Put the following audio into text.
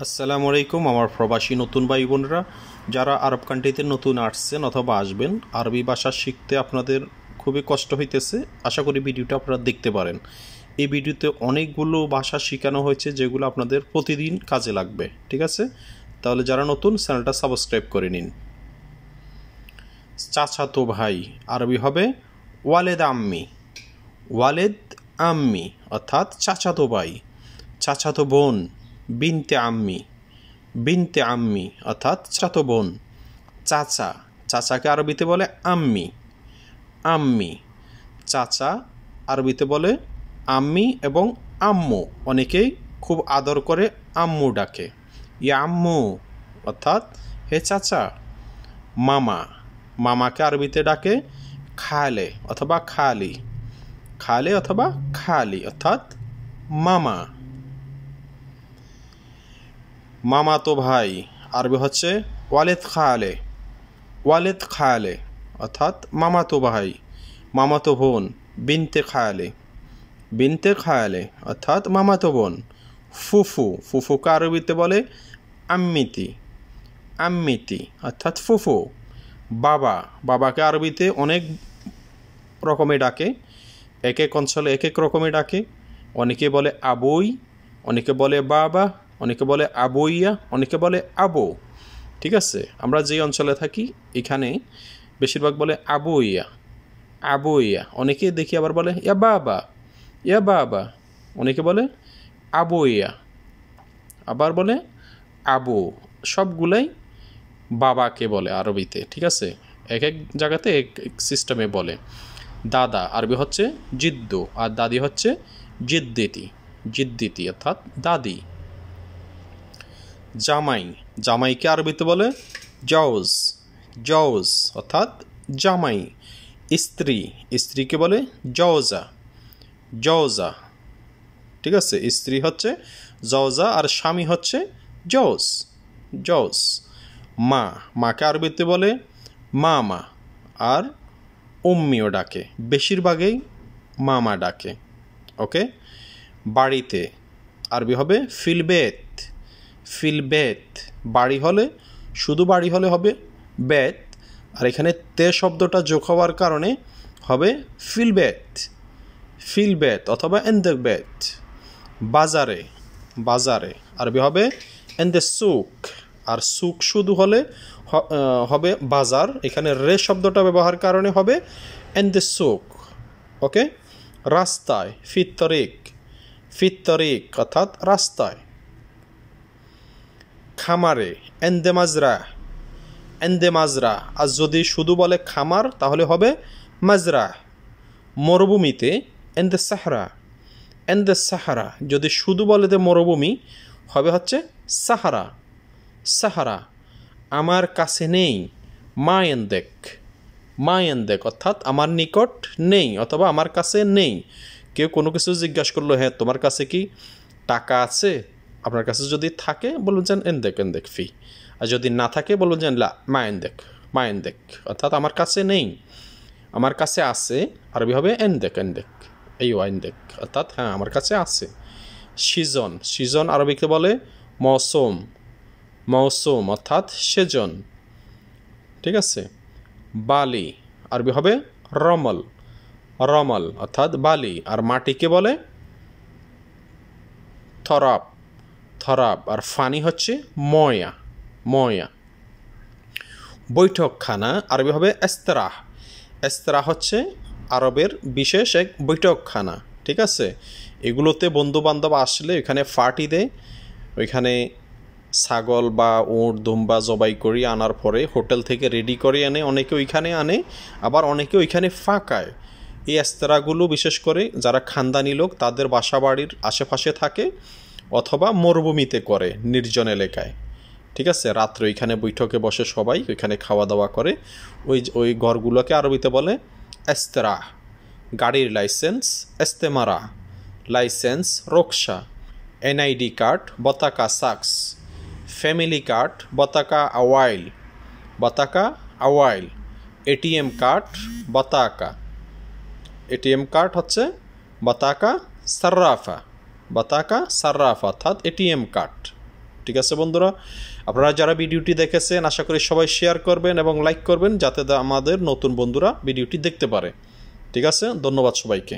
আসসালামু আলাইকুম আমার প্রবাসী নতুন ভাই বোনরা যারা আরব কান্ট্রিতে নতুন আসছেন অথবা আসবেন, আরবি ভাষা শিখতে আপনাদের খুবই কষ্ট হইতেছে। আশা করি ভিডিওটা আপনারা দেখতে পারেন। এই ভিডিওতে অনেকগুলো ভাষা শেখানো হয়েছে যেগুলো আপনাদের প্রতিদিন কাজে লাগবে। ঠিক আছে, তাহলে যারা নতুন চ্যানেলটা সাবস্ক্রাইব করে নিন। চাচাতো ভাই আরবি হবে ওয়ালেদ আম্মি। ওয়ালেদ আম্মি অর্থাৎ চাচাতো ভাই। চাচাতো বোন বিনতে আম্মি। বিনতে আম্মি অর্থাৎ চাচাতো বোন। চাচা, চাচাকে আরবিতে বলে আম্মি। আম্মি, চাচা আরবিতে বলে আম্মি এবং আম্মু। অনেকেই খুব আদর করে আম্মু ডাকে, ইয়া আম্মু অর্থাৎ হে চাচা। মামা, মামাকে আরবিতে ডাকে খালে অথবা খালি। খালে অথবা খালি অর্থাৎ মামা। মামাতো ভাই আরবি হচ্ছে ওয়ালেদ খালে। ওয়ালেদ খালে অর্থাৎ মামাতো ভাই। মামাতো বোন বিনতে খালে। বিনতে খালে অর্থাৎ মামাতো বোন। ফুফু, ফুফুকে আরবিতে বলে আম্মিতি। আম্মিতি অর্থাৎ ফুফু। বাবা, বাবাকে আরবিতে অনেক রকমে ডাকে, এক এক অঞ্চলে এক এক রকমে ডাকে। অনেকে বলে আবুই, অনেকে বলে বাবা, অনেকে বলে আবুইয়া, অনেকে বলে আবু। ঠিক আছে, আমরা যেই অঞ্চলে থাকি এখানে বেশিরভাগ বলে আবুইয়া। আবুইয়া, অনেকে দেখি আবার বলে ইয়া বাবা, ইয়া বাবা। অনেকে বলে আবুইয়া, আবার বলে আবু। সবগুলাই বাবাকে বলে আরবিতে। ঠিক আছে, এক এক জায়গাতে এক এক সিস্টেমে বলে। দাদা আরবি হচ্ছে জিদ্দু, আর দাদি হচ্ছে জিদ্দিতি। জিদ্দিতি অর্থাৎ দাদি। জামাই, জামাইকে আরবিতে বলে জৌজ। জৌজ অর্থাৎ জামাই। স্ত্রী, স্ত্রীকে বলে জওজা। জওজা। ঠিক আছে, স্ত্রী হচ্ছে জওজা আর স্বামী হচ্ছে জৌজ। জৌজ। মা, মাকে আরবিতে বলে মামা, আর উম্মিও ডাকে, বেশিরভাগই মামা ডাকে। ওকে। বাড়িতে আরবি হবে ফিলবেত। ফিলবেত, বাড়ি হলে, শুধু বাড়ি হলে হবে বেত, আর এখানে তে শব্দটা যোগ হওয়ার কারণে হবে ফিলবেত। ফিলবেত অথবা এন্দেক বেত। বাজারে, বাজারে আরবি হবে এন্দে সুক, আর সুক শুধু হলে হবে বাজার। এখানে রে শব্দটা ব্যবহার কারণে হবে এন্দে সুক। ওকে। রাস্তায় ফিত্তরিক। ফিত্তরিক অর্থাৎ রাস্তায়। খামারে এন্দে মাজরা। এন্দে মাজরা, আর যদি শুধু বলে খামার তাহলে হবে মাজরা। মরুভূমিতে এন্দে সাহারা। এন্দে সাহারা, যদি শুধু বলে যে মরুভূমি হবে হচ্ছে সাহারা। সাহারা। আমার কাছে নেই মা এন্দেক। মা এন্দেক অর্থাৎ আমার নিকট নেই অথবা আমার কাছে নেই। কেউ কোনো কিছু জিজ্ঞাসা করলো, হ্যাঁ তোমার কাছে কি টাকা আছে? আপনার কাছে যদি থাকে বলবেন যে এন্দেক এন্দেক ফি, আর যদি না থাকে বলবেন যে লা মা এন্দেক। মা এন্দেক অর্থাৎ আমার কাছে নেই। আমার কাছে আছে আরবি হবে এন্দেক। এন্দেক এই এন্দেক অর্থাৎ হ্যাঁ আমার কাছে আছে। সিজন, সিজন আরবিতে বলে মৌসুম। মৌসুম অর্থাৎ সেজন। ঠিক আছে। বালি আরবি হবে রমল। রমল অর্থাৎ বালি, আর মাটিকে বলে থরাব। থরাব, আর ফানি হচ্ছে ময়া। ময়া। বৈঠকখানা আরবি হবে এস্তেরাহ। এস্তেরাহ হচ্ছে আরবের বিশেষ এক বৈঠকখানা। ঠিক আছে, এগুলোতে বন্ধু বান্ধব আসলে এখানে পার্টি দেয়। ওইখানে ছাগল বা উট দুম্বা জবাই করি আনার পরে হোটেল থেকে রেডি করে আনে, অনেকে ওইখানে আনে, আবার অনেকে ওইখানে ফাঁকায়। এই এস্তেরাগুলো বিশেষ করে যারা খানদানি লোক তাদের বাসা বাড়ির আশেপাশে থাকে অথবা মরুভূমিতে করে, নির্জন এলাকায়। ঠিক আছে, রাত্রে ওইখানে বৈঠকে বসে সবাই ওইখানে খাওয়া দাওয়া করে। ওই ঘরগুলোকে আরবিতে বলে এস্তেরাহ। গাড়ির লাইসেন্স এস্তেমারা। লাইসেন্স রোকসা। এনআইডি কার্ড বতাকা সাক্স। ফ্যামিলি কার্ড বতাকা আওয়াইল। বতাকা আওয়াইল। এটিএম কার্ড বতাকা। এটিএম কার্ড হচ্ছে বতাকা সার্রাফা। বতাকা সার্রাফা অর্থাৎ এটিএম কার্ড। ঠিক আছে বন্ধুরা, আপনারা যারা ভিডিওটি দেখেছেন আশা করি সবাই শেয়ার করবেন এবং লাইক করবেন যাতে আমাদের নতুন বন্ধুরা ভিডিওটি দেখতে পারে। ঠিক আছে, ধন্যবাদ সবাইকে।